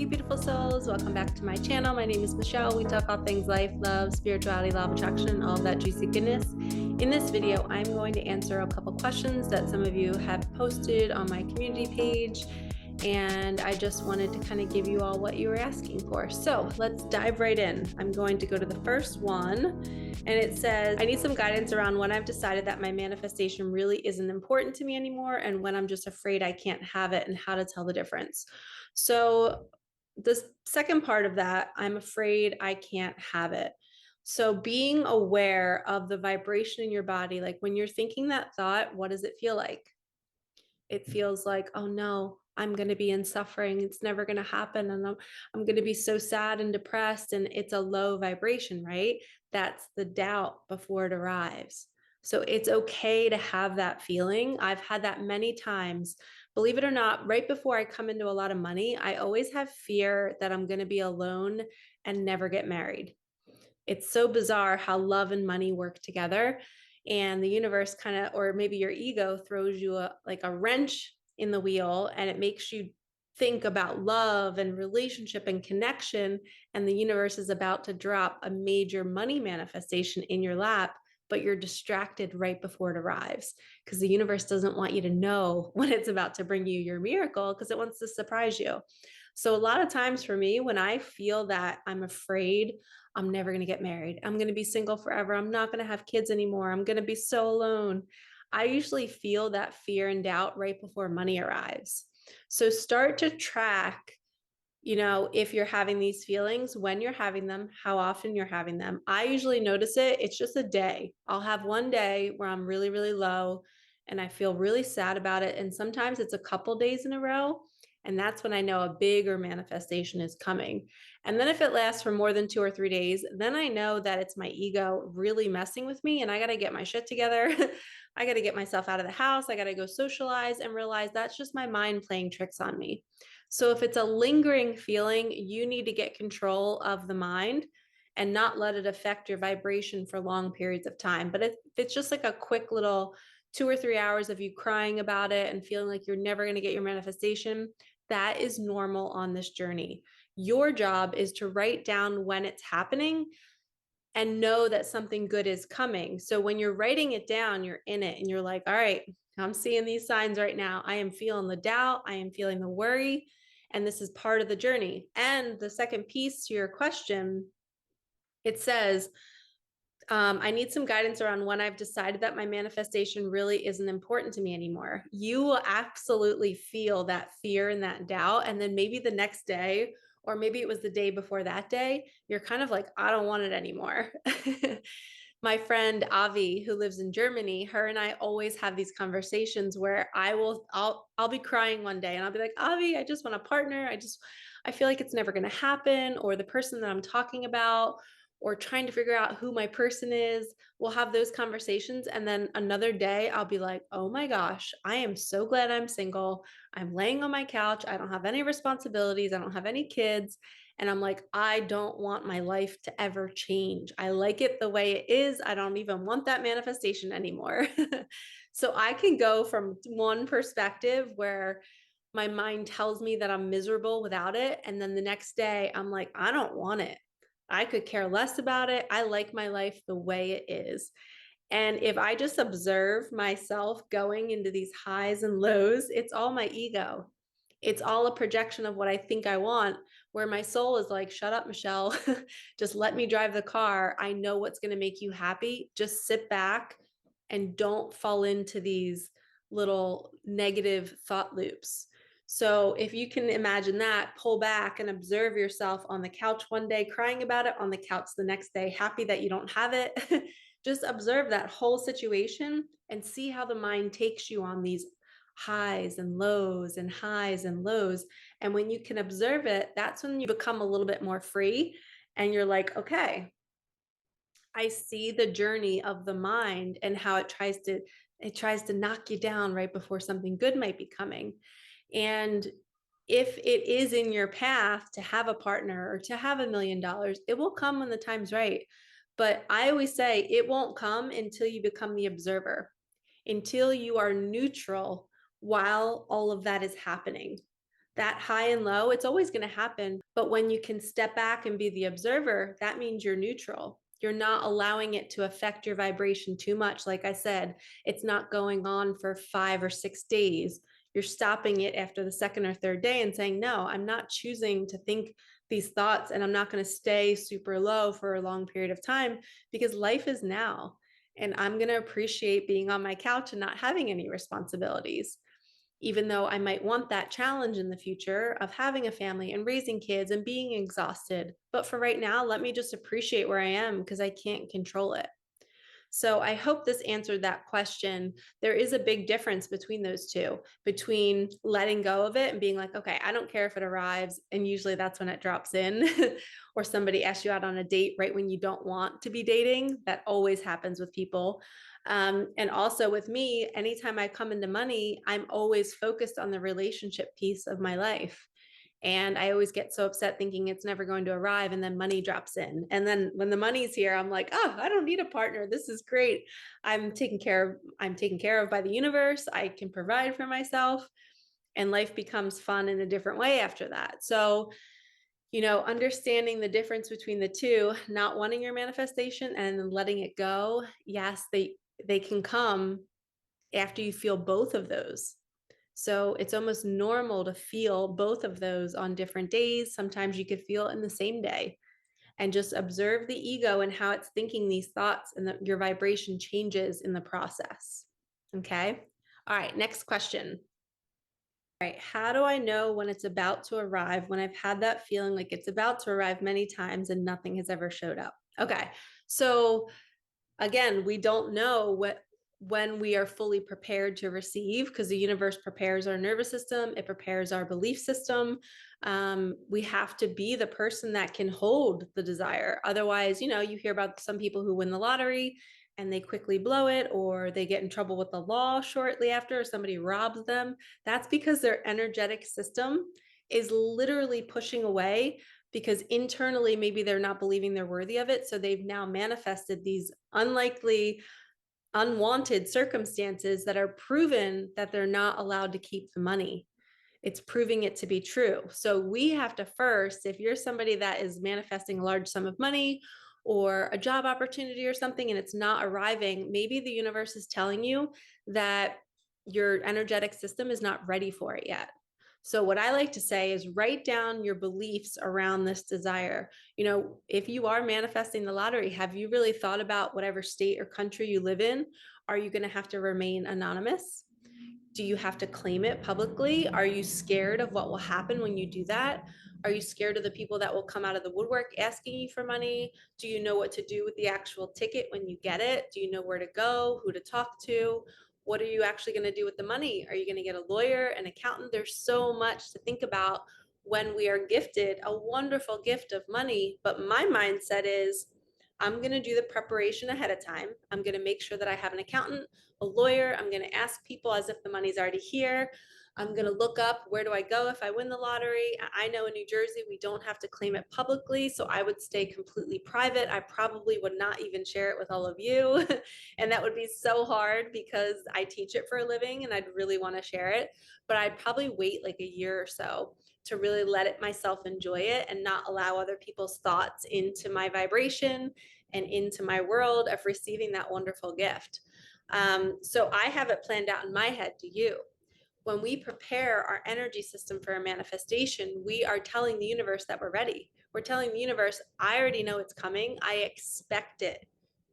you beautiful souls. Welcome back to my channel. My name is Michelle. We talk all things life, love, spirituality, law of attraction, all of that juicy goodness. In this video, I'm going to answer a couple questions that some of you have posted on my community page, and I just wanted to kind of give you all what you were asking for. So let's dive right in. I'm going to go to the first one, and it says, I need some guidance around when I've decided that my manifestation really isn't important to me anymore, and when I'm just afraid I can't have it, and how to tell the difference. So the second part of that, I'm afraid I can't have it. So being aware of the vibration in your body, like when you're thinking that thought, what does it feel like? It feels like, oh no, I'm going to be in suffering. It's never going to happen. And I'm going to be so sad and depressed. And it's a low vibration, right? That's the doubt before it arrives. So it's okay to have that feeling. I've had that many times. Believe it or not, right before I come into a lot of money, I always have fear that I'm going to be alone and never get married. It's so bizarre how love and money work together. And the universe kind of, or maybe your ego throws you like a wrench in the wheel, and it makes you think about love and relationship and connection. And the universe is about to drop a major money manifestation in your lap, but you're distracted right before it arrives because the universe doesn't want you to know when it's about to bring you your miracle because it wants to surprise you. So a lot of times for me, when I feel that I'm afraid I'm never going to get married, I'm going to be single forever, I'm not going to have kids anymore, I'm going to be so alone, I usually feel that fear and doubt right before money arrives. So start to track, if you're having these feelings, when you're having them, how often you're having them. I usually notice it. It's just a day. I'll have one day where I'm really, really low and I feel really sad about it. And sometimes it's a couple days in a row. And that's when I know a bigger manifestation is coming. And then if it lasts for more than 2 or 3 days, then I know that it's my ego really messing with me and I got to get my shit together. I got to get myself out of the house. I got to go socialize and realize that's just my mind playing tricks on me. So if it's a lingering feeling, you need to get control of the mind and not let it affect your vibration for long periods of time. But if it's just like a quick little 2 or 3 hours of you crying about it and feeling like you're never going to get your manifestation, that is normal on this journey. Your job is to write down when it's happening and know that something good is coming. So when you're writing it down, you're in it and you're like, all right, I'm seeing these signs right now. I am feeling the doubt. I am feeling the worry. And this is part of the journey. And the second piece to your question, it says, I need some guidance around when I've decided that my manifestation really isn't important to me anymore. You will absolutely feel that fear and that doubt. And then maybe the next day, or maybe it was the day before that day, you're kind of like, I don't want it anymore. My friend Avi, who lives in Germany, her and I always have these conversations where I'll be crying one day and I'll be like, Avi, I just want a partner. I feel like it's never going to happen. Or the person that I'm talking about, or trying to figure out who my person is. We'll have those conversations. And then another day, I'll be like, oh my gosh, I am so glad I'm single. I'm laying on my couch. I don't have any responsibilities. I don't have any kids. And I'm like, I don't want my life to ever change. I like it the way it is. I don't even want that manifestation anymore. So I can go from one perspective where my mind tells me that I'm miserable without it. And then the next day, I'm like, I don't want it. I could care less about it. I like my life the way it is. And if I just observe myself going into these highs and lows, it's all my ego. It's all a projection of what I think I want, where my soul is like, shut up, Michelle. Just let me drive the car. I know what's going to make you happy. Just sit back and don't fall into these little negative thought loops. So if you can imagine that, pull back and observe yourself on the couch one day, crying about it, on the couch the next day, happy that you don't have it. Just observe that whole situation and see how the mind takes you on these highs and lows and highs and lows. And when you can observe it, that's when you become a little bit more free and you're like, okay, I see the journey of the mind and how it tries to knock you down right before something good might be coming. And if it is in your path to have a partner or to have $1 million, it will come when the time's right. But I always say it won't come until you become the observer, until you are neutral while all of that is happening. That high and low, it's always going to happen. But when you can step back and be the observer, that means you're neutral. You're not allowing it to affect your vibration too much. Like I said, it's not going on for 5 or 6 days. You're stopping it after the second or third day and saying, no, I'm not choosing to think these thoughts, and I'm not going to stay super low for a long period of time, because life is now. And I'm going to appreciate being on my couch and not having any responsibilities, even though I might want that challenge in the future of having a family and raising kids and being exhausted. But for right now, let me just appreciate where I am, because I can't control it. So I hope this answered that question. There is a big difference between those two, between letting go of it and being like, okay, I don't care if it arrives. And usually that's when it drops in, or somebody asks you out on a date right when you don't want to be dating. That always happens with people. And also with me, anytime I come into money, I'm always focused on the relationship piece of my life. And I always get so upset thinking it's never going to arrive. And then money drops in. And then when the money's here, I'm like, oh, I don't need a partner. This is great. I'm taken care of by the universe. I can provide for myself. And life becomes fun in a different way after that. So, understanding the difference between the two, not wanting your manifestation and then letting it go. Yes, they can come after you feel both of those. So it's almost normal to feel both of those on different days. Sometimes you could feel it in the same day, and just observe the ego and how it's thinking these thoughts, and that your vibration changes in the process. Okay. All right. Next question. All right. How do I know when it's about to arrive, when I've had that feeling like it's about to arrive many times and nothing has ever showed up? Okay. So again, we don't know when we are fully prepared to receive, because the universe prepares our nervous system, it prepares our belief system. We have to be the person that can hold the desire. Otherwise, you hear about some people who win the lottery and they quickly blow it, or they get in trouble with the law shortly after, or somebody robs them. That's because their energetic system is literally pushing away, because internally maybe they're not believing they're worthy of it. So they've now manifested these unlikely, unwanted circumstances that are proven that they're not allowed to keep the money. It's proving it to be true. So we have to first, if you're somebody that is manifesting a large sum of money or a job opportunity or something and it's not arriving, maybe the universe is telling you that your energetic system is not ready for it yet. So what I like to say is write down your beliefs around this desire. If you are manifesting the lottery, have you really thought about whatever state or country you live in? Are you going to have to remain anonymous? Do you have to claim it publicly? Are you scared of what will happen when you do that? Are you scared of the people that will come out of the woodwork asking you for money? Do you know what to do with the actual ticket when you get it? Do you know where to go, who to talk to? What are you actually going to do with the money? Are you going to get a lawyer, an accountant? There's so much to think about when we are gifted a wonderful gift of money. But my mindset is, I'm going to do the preparation ahead of time. I'm going to make sure that I have an accountant, a lawyer. I'm going to ask people as if the money's already here. I'm going to look up, where do I go if I win the lottery? I know in New Jersey, we don't have to claim it publicly. So I would stay completely private. I probably would not even share it with all of you. And that would be so hard, because I teach it for a living and I'd really want to share it. But I'd probably wait like a year or so to really let it myself enjoy it, and not allow other people's thoughts into my vibration and into my world of receiving that wonderful gift. So I have it planned out in my head. Do you? When we prepare our energy system for a manifestation, we are telling the universe that we're ready. We're telling the universe, I already know it's coming. I expect it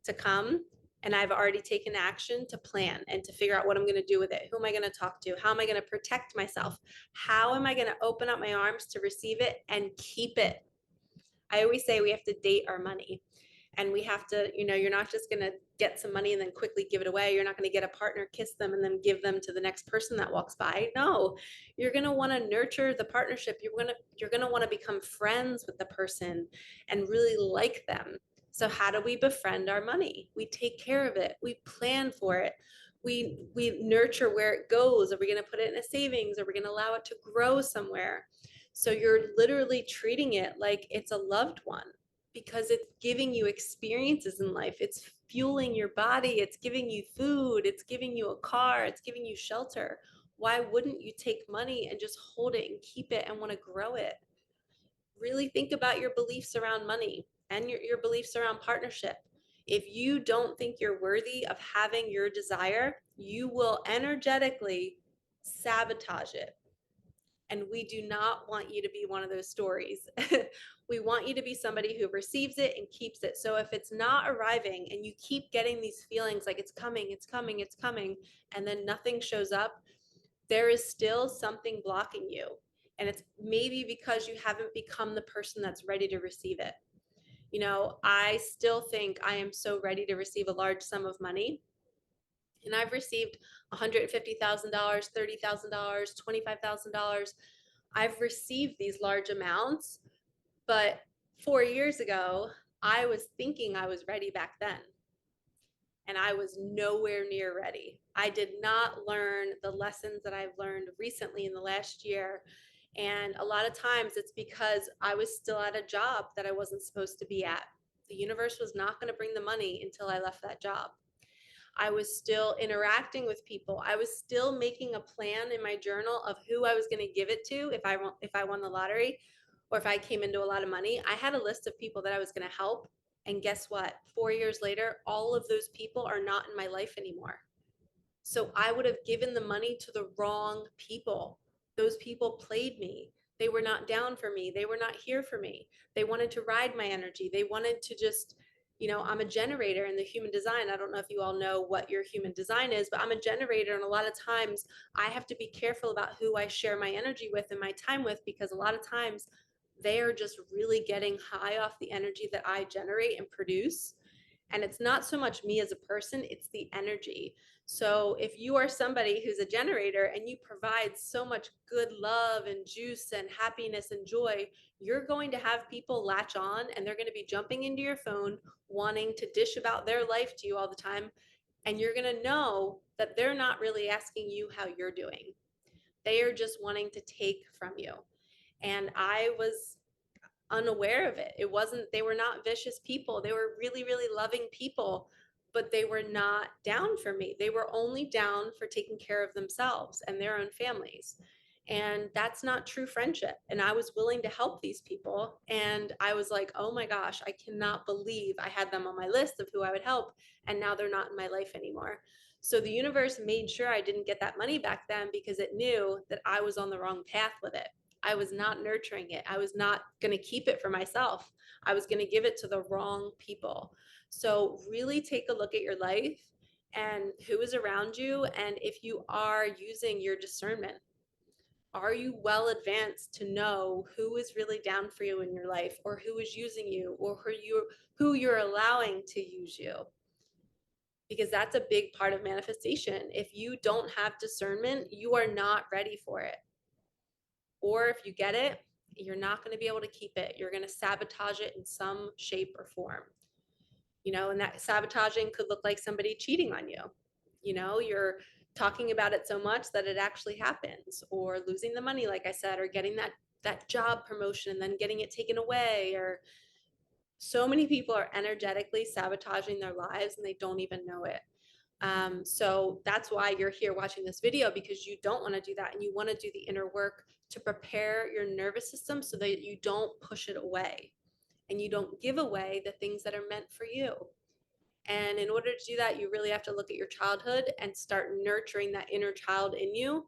to come. And I've already taken action to plan and to figure out what I'm going to do with it. Who am I going to talk to? How am I going to protect myself? How am I going to open up my arms to receive it and keep it? I always say we have to date our money. And we have to, you're not just going to get some money and then quickly give it away. You're not going to get a partner, kiss them, and then give them to the next person that walks by. No, you're going to want to nurture the partnership. You're going to want to become friends with the person and really like them. So how do we befriend our money? We take care of it. We plan for it. We nurture where it goes. Are we going to put it in a savings? Are we going to allow it to grow somewhere? So you're literally treating it like it's a loved one, because it's giving you experiences in life. It's fueling your body. It's giving you food. It's giving you a car. It's giving you shelter. Why wouldn't you take money and just hold it and keep it and want to grow it? Really think about your beliefs around money and your beliefs around partnership. If you don't think you're worthy of having your desire, you will energetically sabotage it. And we do not want you to be one of those stories. We want you to be somebody who receives it and keeps it. So if it's not arriving and you keep getting these feelings like it's coming, it's coming, it's coming, and then nothing shows up, there is still something blocking you. And it's maybe because you haven't become the person that's ready to receive it. I still think I am so ready to receive a large sum of money. And I've received $150,000, $30,000, $25,000. I've received these large amounts, but 4 years ago, I was thinking I was ready back then. And I was nowhere near ready. I did not learn the lessons that I've learned recently in the last year. And a lot of times it's because I was still at a job that I wasn't supposed to be at. The universe was not going to bring the money until I left that job. I was still interacting with people. I was still making a plan in my journal of who I was going to give it to if I won the lottery or if I came into a lot of money. I had a list of people that I was going to help. And guess what? 4 years later, all of those people are not in my life anymore. So I would have given the money to the wrong people. Those people played me. They were not down for me. They were not here for me. They wanted to ride my energy. They wanted to just, I'm a generator in the human design. I don't know if you all know what your human design is, but I'm a generator. And a lot of times I have to be careful about who I share my energy with and my time with, because a lot of times they are just really getting high off the energy that I generate and produce. And it's not so much me as a person, it's the energy. So if you are somebody who's a generator and you provide so much good love and juice and happiness and joy, you're going to have people latch on and they're going to be jumping into your phone, wanting to dish about their life to you all the time. And you're going to know that they're not really asking you how you're doing. They are just wanting to take from you. And I was unaware of it. They were not vicious people. They were really, really loving people, but they were not down for me. They were only down for taking care of themselves and their own families. And that's not true friendship. And I was willing to help these people. And I was like, oh my gosh, I cannot believe I had them on my list of who I would help. And now they're not in my life anymore. So the universe made sure I didn't get that money back then because it knew that I was on the wrong path with it. I was not nurturing it. I was not going to keep it for myself. I was going to give it to the wrong people. So really take a look at your life and who is around you. And if you are using your discernment, are you well advanced to know who is really down for you in your life, or who is using you, or who you're allowing to use you? Because that's a big part of manifestation. If you don't have discernment, you are not ready for it. Or if you get it, you're not going to be able to keep it. You're going to sabotage it in some shape or form. And that sabotaging could look like somebody cheating on you. You're talking about it so much that it actually happens, or losing the money, like I said, or getting that job promotion and then getting it taken away. Or so many people are energetically sabotaging their lives and they don't even know it. So that's why you're here watching this video, because you don't want to do that and you want to do the inner work to prepare your nervous system so that you don't push it away and you don't give away the things that are meant for you. And in order to do that, you really have to look at your childhood and start nurturing that inner child in you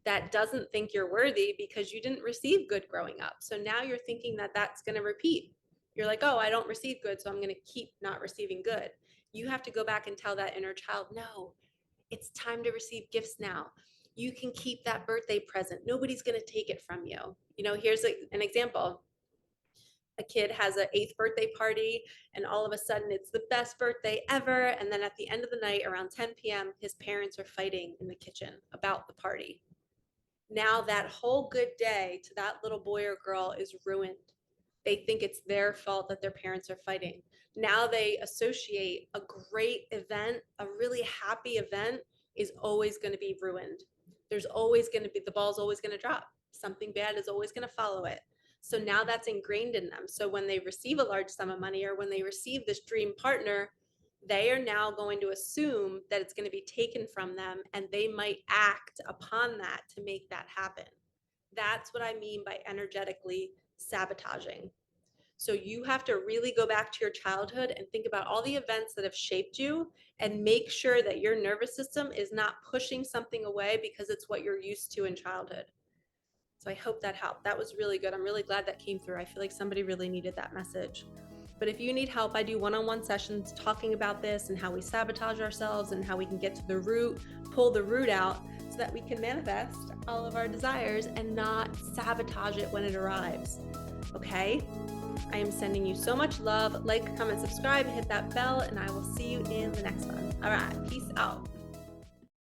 that doesn't think you're worthy because you didn't receive good growing up. So now you're thinking that that's going to repeat. You're like, oh, I don't receive good, so I'm going to keep not receiving good. You have to go back and tell that inner child, no, it's time to receive gifts now. You can keep that birthday present. Nobody's going to take it from you. Here's an example. A kid has an 8th birthday party and all of a sudden it's the best birthday ever. And then at the end of the night around 10 p.m., his parents are fighting in the kitchen about the party. Now that whole good day to that little boy or girl is ruined. They think it's their fault that their parents are fighting. Now they associate a great event, a really happy event, is always going to be ruined. There's always going to be, the ball's always going to drop. Something bad is always going to follow it. So now that's ingrained in them. So when they receive a large sum of money or when they receive this dream partner, they are now going to assume that it's going to be taken from them, and they might act upon that to make that happen. That's what I mean by energetically sabotaging. So you have to really go back to your childhood and think about all the events that have shaped you and make sure that your nervous system is not pushing something away because it's what you're used to in childhood. So I hope that helped. That was really good. I'm really glad that came through. I feel like somebody really needed that message. But if you need help, I do one-on-one sessions talking about this and how we sabotage ourselves and how we can get to the root, pull the root out so that we can manifest all of our desires and not sabotage it when it arrives. Okay? I am sending you so much love. Like, comment, subscribe, hit that bell, and I will see you in the next one. All right, peace out.